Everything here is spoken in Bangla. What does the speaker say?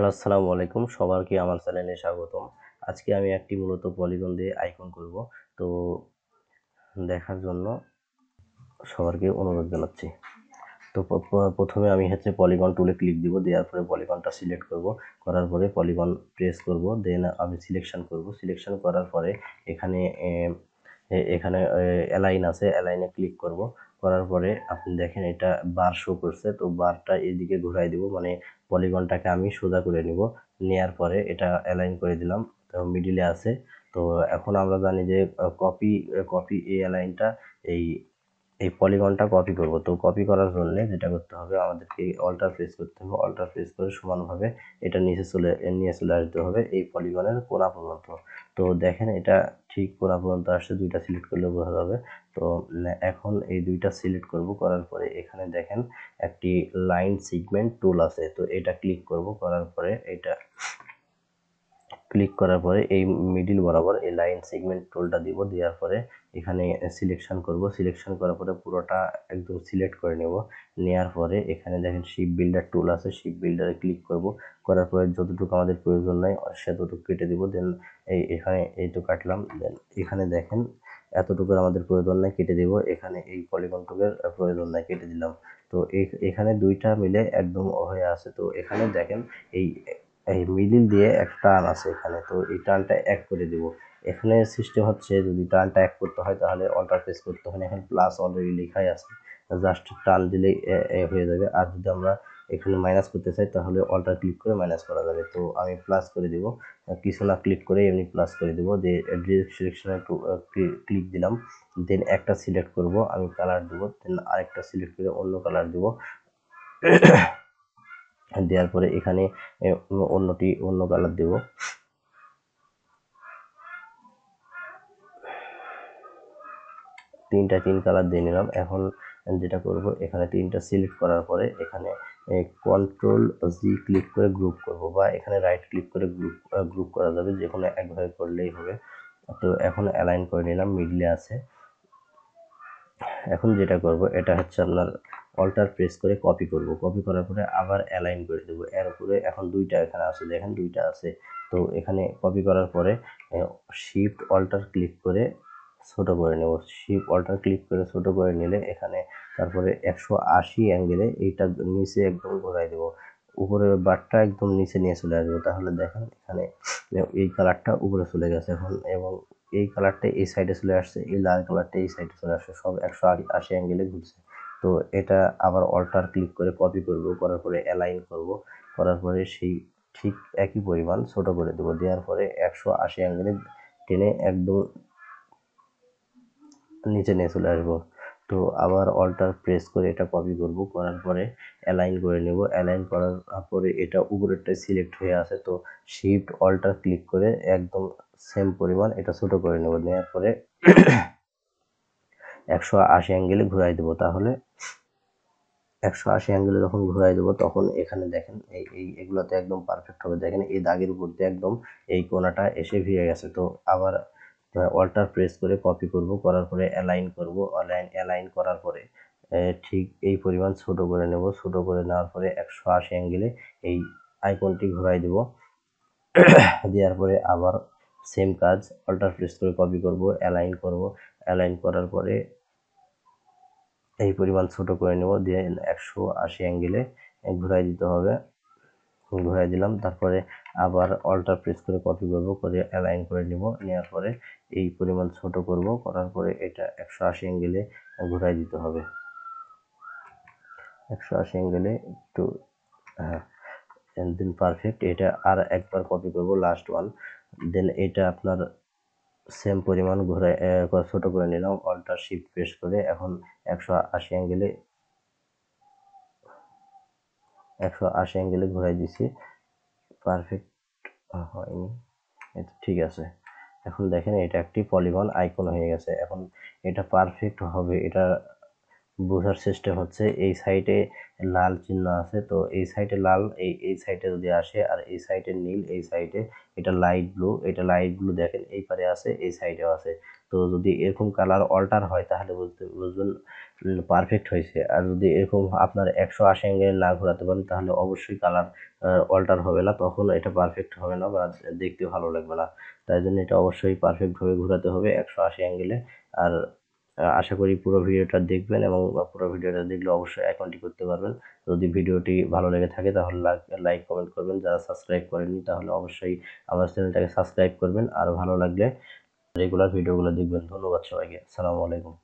হ্যালো, আসসালামু আলাইকুম। সবাইকে আমার চ্যানেলে স্বাগতম। আজকে আমি একটি মূলত পলিগন দিয়ে আইকন করব। তো দেখার জন্য সবাইকে অনুরোধ জানাচ্ছি। তো প্রথমে আমি পলিগন টুলে ক্লিক দিব, দেওয়ার পরে পলিগনটা সিলেক্ট করব, করার পরে পলিগন প্রেস করব, দেন আমি সিলেকশন করব। সিলেকশন করার পরে এখানে এখানে অ্যালাইন আছে, অ্যালাইনে ক্লিক করব। করার পরে আপনি দেখেন এটা বার শো করছে, তো বারটা এদিকে ঘুরাই দিব, মানে পলিগনটাকে আমি সোজা করে নিব। নেয়ার পরে এটা অ্যালাইন করে দিলাম, তো মিডিলে আছে। তো এখন আমরা জানি যে কপি কপি এই অ্যালাইনটা এই এই পলিগনটা কপি করব। তো কপি করার জন্য যেটা করতে হবে, আমাদেরকে অল্টার প্রেস করতে হবে। অল্টার প্রেস করে সমানভাবে এটা নিয়ে চলে আসতে হবে এই পলিগনের কোণা পর্যন্ত। তো দেখেন এটা ঠিক কোণা পর্যন্ত আসছে, দুইটা সিলেক্ট করলে বোঝা যাবে। তো এখন এই দুইটা সিলেক্ট করব, করার পরে এখানে দেখেন একটি লাইন সিগমেন্ট টুল আছে, তো এটা ক্লিক করব। করার পরে এটা ক্লিক করার পরে এই মিডিল বরাবর এই লাইন সেগমেন্ট টুলটা দিব, দেওয়ার পরে এখানে সিলেকশন করব। সিলেকশন করার পরে পুরোটা একদম সিলেক্ট করে নেব। নেওয়ার পরে এখানে দেখেন শিপ বিল্ডার টুল আছে, শিপ বিল্ডারে ক্লিক করব। করার পরে যতটুকু আমাদের প্রয়োজন নাই সেতটুকু কেটে দিব। দেন এখানে এইটুকু কাটলাম। দেন এখানে দেখেন এতটুকুর আমাদের প্রয়োজন নাই, কেটে দিব। এখানে এই পলিগনটুকের প্রয়োজন নাই, কেটে দিলাম। তো এখানে দুইটা মিলে একদম হয়ে আছে। তো এখানে দেখেন এই এই মিডিল দিয়ে একটা টান আছে এখানে, তো এই টানটা এক করে দিব। এখানে সিস্টেম হচ্ছে যদি টানটা এক করতে হয় তাহলে অল্টার প্রেস করতে হয় না, এখানে প্লাস অলরেডি লেখাই আছে, জাস্ট টান দিলেই হয়ে যাবে। আর যদি আমরা এখানে মাইনাস করতে চাই তাহলে অল্টার ক্লিক করে মাইনাস করা যাবে। তো আমি প্লাস করে দিব, কিছু না ক্লিক করে এমনি প্লাস করে দিব। যে ডিরেক্ট সিলেকশনে একটু ক্লিক দিলাম, দেন একটা সিলেক্ট করব, আমি কালার দিব, দেন আরেকটা সিলেক্ট করে অন্য কালার দিব। দেওয়ার পরে এখানে অন্য কালার দেব। তিন কালার দিয়ে নিলাম। এখন যেটা করব, এখানে তিনটা সিলেক্ট করার পরে এখানে কন্ট্রোল জি ক্লিক করে গ্রুপ করব, বা এখানে রাইট ক্লিক করে গ্রুপ করা যাবে, যে কোনো একভাবে করলেই হবে। তো এখন অ্যালাইন করে নিলাম, মিডলে আছে। এখন যেটা করব, এটা হচ্ছে আপনার অল্টার প্রেস করে কপি করব। কপি করার পরে আবার অ্যালাইন করে দেব। এর উপরে এখন দুইটা এখানে আছে, দেখেন দুইটা আছে। তো এখানে কপি করার পরে শিফট অল্টার ক্লিক করে ছোট করে নেব। শিফট অল্টার ক্লিক করে ছোট করে নিলে এখানে তারপরে 180 অ্যাঙ্গেলে এইটা নিচে একদম ঘোরাই দেব। উপরের বারটা একদম নিচে নিয়ে চলে আসবো, তাহলে দেখেন এখানে এই কালারটা উপরে চলে গেছে এখন, এবং এই কালারটা এই সাইডে চলে আসছে, এই লাল কালারটা এই সাইডে চলে আসছে, সব 180 অ্যাঙ্গেলে ঘুরছে। তো এটা আবার অল্টার ক্লিক করে কপি করব, করার পরে অ্যালাইন করব, করার পরে সেই ঠিক একই পরিমাণ ছোট করে দেবো। দেওয়ার পরে 180 অ্যাঙ্গেলে টেনে একদম নিচে নিয়ে চলে আসবো। তো আবার অল্টার প্রেস করে এটা কপি করব, করার পরে অ্যালাইন করে নেব। অ্যালাইন করার পরে এটা উপরেরটাই সিলেক্ট হয়ে আছে, তো শিফট অল্টার ক্লিক করে একদম সেম পরিমাণ এটা ছোট করে নেব। নেওয়ার পরে 180 অ্যাঙ্গেলে ঘুরাই দেবো। তাহলে 180 অ্যাঙ্গেলে যখন ঘুরাই দেবো তখন এখানে দেখেন এগুলোতে একদম পারফেক্ট হবে। দেখেন এই দাগের উপর দিয়ে একদম এই কোণাটা এসে ভিড়ে গেছে। তো আবার অল্টার প্রেস করে কপি করব, করার পরে অ্যালাইন করব। অ্যালাইন করার পরে ঠিক এই পরিমাণ ছোট করে নেব। ছোট করে নেওয়ার পরে 180 অ্যাঙ্গেলে এই আইকনটি ঘুরাই দেব। দেওয়ার পরে আবার সেম কাজ, অল্টার প্রেস করে কপি করব, অ্যালাইন করব। অ্যালাইন করার পরে এই পরিমাণ ছোট করে নেব, দিয়ে 180 অ্যাঙ্গেলে ঘুরাই দিতে হবে। ঘুরাই দিলাম, তারপরে আবার অল্টার প্রেস করে কপি করব, করে অ্যালাইন করে নিব। নেওয়ার পরে এই পরিমাণ ছোট করব, করার পরে এটা 180 অ্যাঙ্গেলে ঘুরাই দিতে হবে। 180 অ্যাঙ্গেলে একটু, হ্যাঁ, দেন পারফেক্ট। এটা আর একবার কপি করব, লাস্ট ওয়ান। দেন এটা আপনার সেম পরিমাণ ঘুরাই ছোট করে নিলাম, অল্টার শিফট প্রেস করে। এখন 180 অ্যাঙ্গেলে 180 অ্যাঙ্গেলে ঘুরাই দিছি। পারফেক্ট হয়নি, এটা ঠিক আছে। এখন দেখেন এটা একটি পলিগন আইকন হয়ে গেছে। এখন এটা পারফেক্ট হবে, এটা বোঝার সিস্টেম হচ্ছে এই সাইডে লাল চিহ্ন আছে, তো এই সাইডে লাল, এই সাইডে যদি আসে, আর এই সাইডে নীল, এই সাইডে এটা লাইট ব্লু, এটা লাইট ব্লু দেখেন এই পারে আছে, এই সাইডেও আছে। তো যদি এরকম কালার অল্টার হয় তাহলে বুঝবেন পারফেক্ট হয়েছে। আর যদি এরকম আপনার 180 অ্যাঙ্গেল না ঘোরাতে পারেন তাহলে অবশ্যই কালার অল্টার হবে না, তখন এটা পারফেক্ট হবে না বা দেখতে ভালো লাগবে না। তাই জন্য এটা অবশ্যই পারফেক্টভাবে ঘোরাতে হবে 180 অ্যাঙ্গেলে। আর আশা করি পুরো ভিডিওটা দেখবেন এবং পুরো ভিডিওটা দেখলে অবশ্যই আইকনটি করতে পারবেন। যদি ভিডিওটি ভালো লেগে থাকে তাহলে লাইক কমেন্ট করবেন। যারা সাবস্ক্রাইব করেননি তাহলে অবশ্যই আমার চ্যানেলটাকে সাবস্ক্রাইব করবেন। আর ভালো লাগলে রেগুলার ভিডিওগুলো দেখবেন। ধন্যবাদ সবাইকে। আসসালামু আলাইকুম।